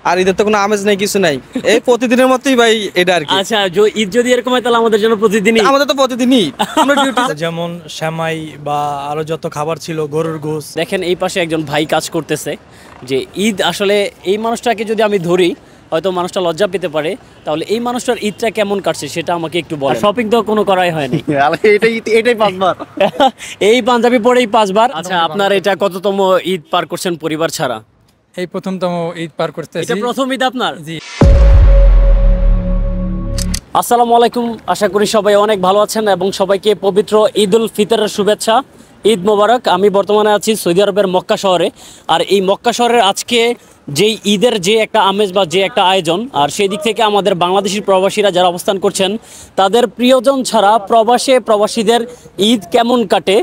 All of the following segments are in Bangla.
আর ঈদের তো কোনো আমেজ নাই, কিছু নাই, এই প্রতিদিনের মতোই ভাই এটা আর কি। আচ্ছা, ঈদ যদি এরকম হয় তাহলে আমাদের জন্য প্রতিদিনই, আমাদের তো প্রতিদিনই আমরা ডিউটি। যেমন সেমাই বা আরো যত খাবার ছিল, গরুর গোশ। দেখেন এই পাশে একজন ভাই কাজ করতেছে, যে ঈদ আসলে এই মানুষটাকে যদি আমি ধরি হয়তো মানুষটা লজ্জা পেতে পারে, তাহলে এই মানুষটার ঈদটা কেমন কাটছে সেটা আমাকে একটু বলেন। শপিং তো কোনো করাই হয়নি। এটাই 5 বার। এই পাঞ্জাবি পরেই 5 বার। আচ্ছা, আপনার এটা কততম ঈদ পার করছেন পরিবার ছাড়া? এই প্রথমতম ঈদ পার করতেছি। এটা প্রথম ঈদ আপনার? জি। আসসালামু আলাইকুম, আশা করি সবাই অনেক ভালো আছেন এবং সবাইকে পবিত্র ঈদ উল ফিতরের শুভেচ্ছা, ঈদ মোবারক। আমি বর্তমানে আছি সৌদি আরবের মক্কা শহরে, আর এই মক্কা শহরের আজকে যেই ঈদের যে একটা আমেজ বা যে একটা আয়োজন, আর সেই দিক থেকে আমাদের বাংলাদেশি প্রবাসীরা যারা অবস্থান করছেন তাদের প্রিয়জন ছাড়া প্রবাসীদের ঈদ কেমন কাটে,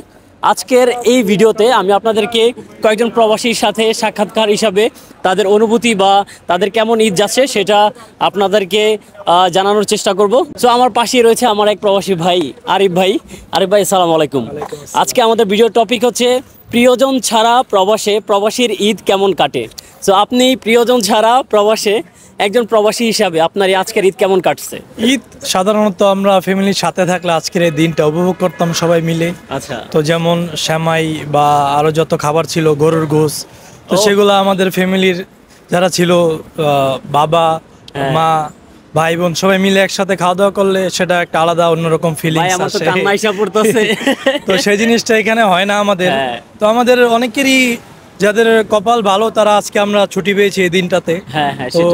আজকের এই ভিডিওতে আমি আপনাদেরকে কয়েকজন প্রবাসীর সাথে সাক্ষাৎকার হিসাবে তাদের অনুভূতি বা তাদের কেমন ঈদ যাচ্ছে সেটা আপনাদেরকে জানানোর চেষ্টা করব। সো আমার পাশেই রয়েছে আমার এক প্রবাসী ভাই আরিফ ভাই। আসসালামু আলাইকুম। আজকে আমাদের ভিডিওর টপিক হচ্ছে প্রিয়জন ছাড়া প্রবাসীর ঈদ কেমন কাটে। সো আপনি প্রিয়জন ছাড়া প্রবাসে একজন প্রবাসী হিসাবে আপনার আজকের ঈদ কেমন কাটছে? ঈদ সাধারণত আমরা ফ্যামিলির সাথে থাকলে আজকের এই দিনটা উপভোগ করতাম সবাই মিলে। আচ্ছা, তো যেমন সেমাই বা আরো যত খাবার ছিল, গরুর গোশ, তো সেগুলো আমাদের ফ্যামিলির যারা ছিল বাবা মা ভাই বোন সবাই মিলে একসাথে খাওয়া দাওয়া করলে সেটা একটা আলাদা অন্যরকম ফিলিংস আসে। তো সেই জিনিসটা এখানে হয় না আমাদের। তো আমাদের অনেকেরই যাদের কপাল ভালো তারা আজকে আমরা ছুটি পেয়েছি এই দিনটাতে। তো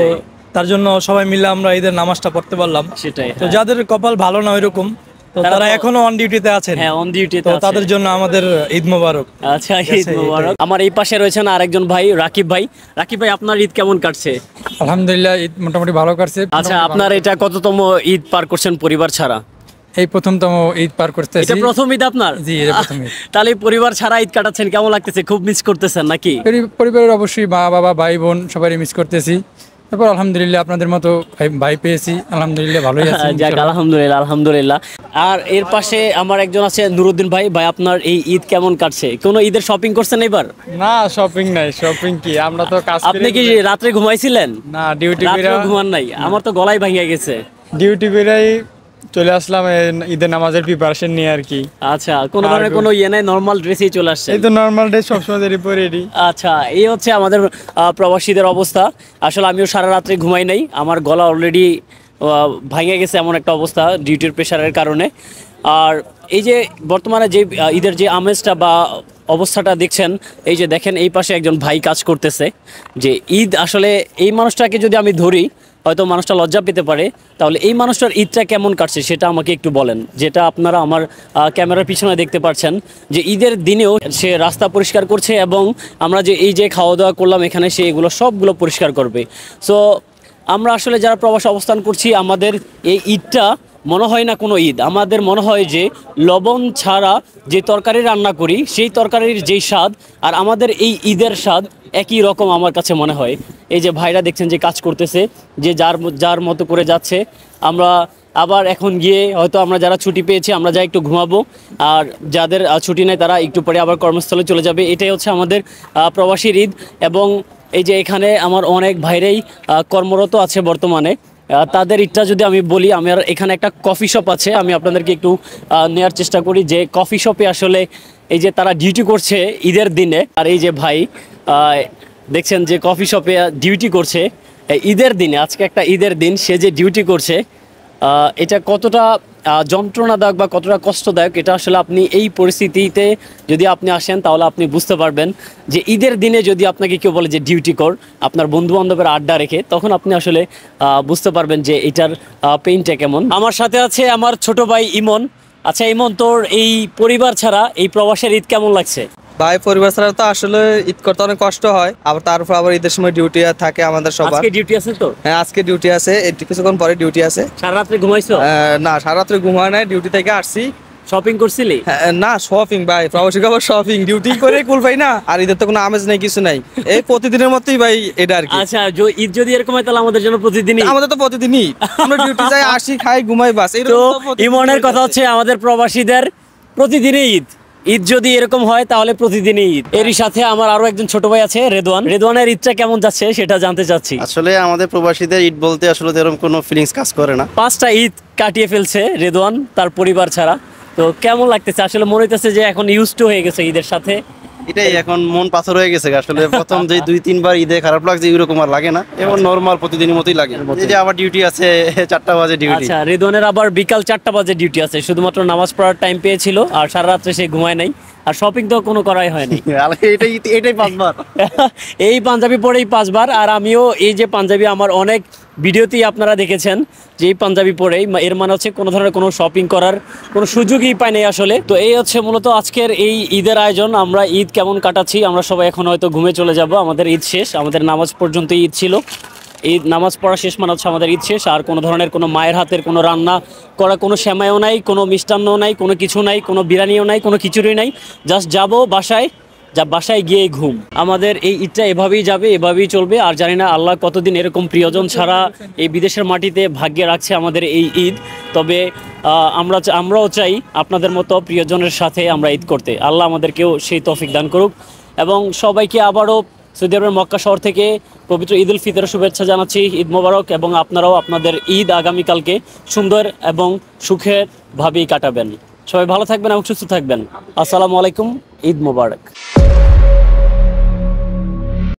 তার জন্য সবাই মিলে আমরা ঈদের নামাজটা পড়তে পারলাম। সেটাই। তো যাদের কপাল ভালো না ওইরকম, তো তারা এখনো অন ডিউটিতে আছেন। হ্যাঁ, অন ডিউটিতে। তো তাদের জন্য আমাদের ঈদ মোবারক। আচ্ছা, ঈদ মোবারক। আমার এই পাশে রয়েছেন আরেকজন ভাই রাকিব ভাই। রাকিব ভাই, আপনার ঈদ কেমন কাটছে? আলহামদুলিল্লাহ, ঈদ মোটামুটি ভালো কাটছে। আচ্ছা, আপনার এটা কততম ঈদ পার করছেন পরিবার ছাড়া? এই প্রথমতম ঈদ পার করতেছি। এটা প্রথম ঈদ আপনার? জি, এটা প্রথম ঈদ। তাহলে পরিবার ছাড়া ঈদ কাটাচ্ছেন, কেমন লাগতেছে? খুব মিস করতেছেন নাকি? পরিবারের অবশ্যই মা বাবা ভাই বোন সবাই মিস করতেছি। তারপর আলহামদুলিল্লাহ আপনাদের মতো ভাই পেয়েছি, আলহামদুলিল্লাহ ভালোই আছি। যাক, আলহামদুলিল্লাহ। আর এর পাশে আমার একজন আছে নুরুদ্দিন ভাই। ভাই, আপনার এই ঈদ কেমন কাটছে? কোনো ঈদের শপিং করছেন এবার? না, শপিং নাই। শপিং কি, আমরা তো কাজ করি। আপনি কি রাত্রে ঘুমাইছিলেন? না, ডিউটি করে ঘুমান নাই? আমার তো গলায় ভেঙে গেছে। ডিউটি করেই চলে আসলাম ঈদের নামাজের প্রিপারেশন নিয়ে আর কি। আচ্ছা, কোনো ধরনের কোনো ইয়ে নাই, নরমাল ড্রেসেই চলে আসছে? এই তো নরমাল ড্রেস সবসময় রেডি। আচ্ছা, এই হচ্ছে আমাদের প্রবাসীদের অবস্থা। আসলে আমিও সারা রাত্রে ঘুমাই নাই, আমার গলা অলরেডি ভেঙে গেছে, এমন একটা অবস্থা ডিউটির প্রেশারের কারণে। আর এই যে বর্তমানে যে ঈদের যে আমেজটা বা অবস্থাটা দেখছেন, এই যে দেখেন এই পাশে একজন ভাই কাজ করতেছে, যে ঈদ আসলে এই মানুষটাকে যদি আমি ধরি হয়তো মানুষটা লজ্জা পেতে পারে, তাহলে এই মানুষটার ঈদটা কেমন কাটছে সেটা আমাকে একটু বলেন। যেটা আপনারা আমার ক্যামেরার পিছনে দেখতে পাচ্ছেন, যে ঈদের দিনেও সে রাস্তা পরিষ্কার করছে এবং আমরা যে এই যে খাওয়া দাওয়া করলাম এখানে, সে এগুলো সবগুলো পরিষ্কার করবে। সো আমরা আসলে যারা প্রবাসে অবস্থান করছি, আমাদের এই ঈদটা মনে হয় না কোনো ঈদ। আমাদের মনে হয় যে লবণ ছাড়া যে তরকারি রান্না করি সেই তরকারির যেই স্বাদ আর আমাদের এই ঈদের স্বাদ একই রকম আমার কাছে মনে হয়। এই যে ভাইরা দেখছেন যে কাজ করতেছে, যে যার মতো করে যাচ্ছে। আমরা আবার এখন গিয়ে হয়তো আমরা যারা ছুটি পেয়েছি আমরা যা একটু ঘুমাবো, আর যাদের ছুটি নেই তারা একটু পরে আবার কর্মস্থলে চলে যাবে। এটাই হচ্ছে আমাদের প্রবাসীর ঈদ। এবং এই যে এখানে আমার অনেক ভাইরাই কর্মরত আছে বর্তমানে, তাদের ঈদটা যদি আমি বলি, আমার এখানে একটা কফি শপ আছে, আমি আপনাদেরকে একটু নেওয়ার চেষ্টা করি যে কফি শপে আসলে এই যে তারা ডিউটি করছে ঈদের দিনে। আর এই যে ভাই দেখছেন যে কফি শপে ডিউটি করছে ঈদের দিনে, আজকে একটা ঈদের দিন, সে যে ডিউটি করছে এটা কতটা যন্ত্রণাদায়ক বা কতটা কষ্টদায়ক, এটা আসলে আপনি এই পরিস্থিতিতে যদি আপনি আসেন তাহলে আপনি বুঝতে পারবেন যে ঈদের দিনে যদি আপনাকে কেউ বলে যে ডিউটি কর আপনার বন্ধু বান্ধবের আড্ডা রেখে, তখন আপনি আসলে বুঝতে পারবেন যে এটার পেইনটা কেমন। আমার সাথে আছে আমার ছোট ভাই ইমন। আচ্ছা ইমন, তোর এই পরিবার ছাড়া এই প্রবাসের ঈদ কেমন লাগছে? ভাই, পরিবার ছাড়া তো আসলে ঈদ করতে অনেক কষ্ট হয়, আবার তারপর আবার ঈদের সময় ডিউটি থাকে আমাদের সবার। আজকে ডিউটি আছে তো? হ্যাঁ, আজকে ডিউটি আছে, কিছুক্ষণ পরে ডিউটি আছে। সারা রাত্রে ঘুমাইছো? না, সারা রাত্রে ঘুমায় নাই, ডিউটি থেকে আসছি। শপিং করছিলি? না, শপিং ভাই, প্রবাসী খবর শপিং, ডিউটি করে কুল পাই না, আর ঈদের তো কোনো আমেজ নাই, কিছু নাই, এই প্রতিদিনের মতোই ভাই এটা আর কি। আচ্ছা, ঈদ যদি এরকম হয় তাহলে আমাদের জন্য প্রতিদিনই। আমাদের তো প্রতিদিনই, আমরা ডিউটি যাই, আসি, খাই, ঘুমাই, বাস। তো ইমনের কথা হচ্ছে আমাদের প্রবাসীদের প্রতিদিনই ঈদ। ঈদ যদি এরকম হয় তাহলে প্রতিদিনই ঈদ। এরই সাথে আমার আরো একজন ছোট ভাই আছে রেদওয়ান। রেদওয়ানের ঈদটা কেমন যাচ্ছে সেটা জানতে চাচ্ছি। আসলে আমাদের প্রবাসীদের ঈদ বলতে আসলে এরকম কোনো ফিলিংস কাজ করে না। 5টা ঈদ কাটিয়ে ফেলছে রেদওয়ান তার পরিবার ছাড়া। তো কেমন লাগতেছে? আসলে মনে হইতেছে যে এখন ইউজ টু হয়ে গেছে ঈদের সাথে। এটাই এখন মন পাথর হয়ে গেছে আসলে। প্রথম যে 2-3 বার ঈদে খারাপ লাগছে এরকম আর লাগে না, এবং নর্মাল প্রতিদিনের মতোই লাগে। এই যে আবার ডিউটি আছে 4টা বাজে ডিউটি। আচ্ছা, রেদওয়ানের আবার বিকাল 4টা বাজে ডিউটি আছে, শুধুমাত্র নামাজ পড়ার টাইম পেয়েছিল আর সারা রাত্রে সে ঘুমায় নাই। আর শপিং তো কোনো করাই হয়নি। এটাই 5 বার এই পাঞ্জাবি পরেই 5 বার। আর আমিও এই যে পাঞ্জাবি আমার অনেক ভিডিওতেই আপনারা দেখেছেন যে এই পাঞ্জাবি পরেই, এর মানে হচ্ছে কোনো ধরনের কোনো শপিং করার কোনো সুযোগই পাই নাই আসলে। তো এই হচ্ছে মূলত আজকের এই ঈদের আয়োজন। আমরা ঈদ কেমন কাটাচ্ছি, আমরা সবাই এখন হয়তো ঘুমে চলে যাব। আমাদের ঈদ শেষ, আমাদের নামাজ পর্যন্ত ঈদ ছিল। ঈদ নামাজ পড়া শেষ মানে হচ্ছে আমাদের ঈদ শেষ। আর কোনো ধরনের কোনো মায়ের হাতের কোনো রান্না করা, কোনো সেমাইও নাই, কোনো মিষ্টান্ন নাই, কোনো কিছু নাই, কোনো বিরিয়ানিও নাই, কোনো খিচুড়ি নাই। জাস্ট যাবো বাসায়, বাসায় গিয়ে ঘুম। আমাদের এই ঈদটা এভাবেই যাবে, এভাবেই চলবে। আর জানি না আল্লাহ কতদিন এরকম প্রিয়জন ছাড়া এই বিদেশের মাটিতে ভাগ্যে রাখছে আমাদের এই ঈদ। তবে আমরাও চাই আপনাদের মতো প্রিয়জনের সাথে আমরা ঈদ করতে। আল্লাহ আমাদেরকেও সেই তৌফিক দান করুক। এবং সবাইকে আবারও সৌদি আরবের মক্কা শহর থেকে পবিত্র ঈদ উল ফিতরের শুভেচ্ছা জানাচ্ছি। ঈদ মোবারক। এবং আপনারাও আপনাদের ঈদ আগামীকালকে সুন্দর এবং সুখের ভাবেই কাটাবেন। সবাই ভালো থাকবেন এবং সুস্থ থাকবেন। আসসালামু আলাইকুম। ঈদ মোবারক।